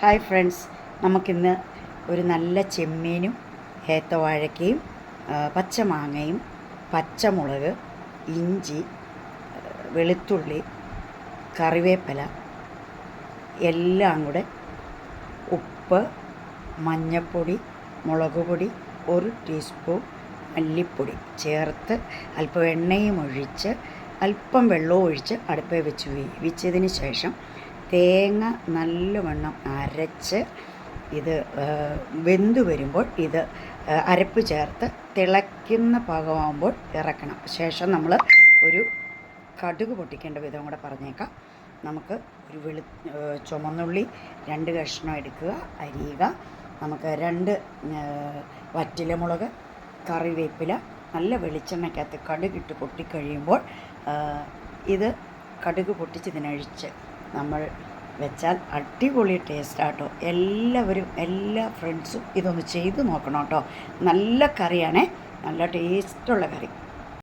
Hi friends, നമുക്കിന്ന് ഒരു നല്ല ചെമ്മീനും ഏത്തവാഴയ്ക്കയും പച്ചമാങ്ങയും പച്ചമുളക്, ഇഞ്ചി, വെളുത്തുള്ളി, കറിവേപ്പില എല്ലാം കൂടെ ഉപ്പ്, മഞ്ഞൾപ്പൊടി, മുളക് പൊടി, 1 ടീസ്പൂൺ മല്ലിപ്പൊടി ചേർത്ത് അല്പം എണ്ണയും ഒഴിച്ച് അല്പം വെള്ളവും ഒഴിച്ച് അടുപ്പിൽ വെച്ച് വേവിച്ചതിന് ശേഷം തേങ്ങ നല്ലവണ്ണം അരച്ച് ഇത് വെന്ത് വരുമ്പോൾ ഇത് അരപ്പ് ചേർത്ത് തിളയ്ക്കുന്ന പാകമാകുമ്പോൾ ഇറക്കണം. ശേഷം നമ്മൾ ഒരു കടുക് പൊട്ടിക്കേണ്ട വിധം കൂടെ പറഞ്ഞേക്കാം. നമുക്ക് ഒരു ചുമന്നുള്ളി 2 കഷ്ണം എടുക്കുക, അരിയുക. നമുക്ക് 2 വറ്റൽമുളക്, കറിവേപ്പില നല്ല വെളിച്ചെണ്ണയ്ക്കകത്ത് കടുകിട്ട് പൊട്ടിക്കഴിയുമ്പോൾ ഇത് കടുക് പൊട്ടിച്ചതിനഴിച്ച് നമ്മൾ വെച്ചാൽ അടിപൊളി ടേസ്റ്റാട്ടോ. എല്ലാവരും എല്ലാ ഫ്രണ്ട്സും ഇതൊന്ന് ചെയ്ത് നോക്കണം കേട്ടോ. നല്ല കറിയാണേ, നല്ല ടേസ്റ്റുള്ള കറി.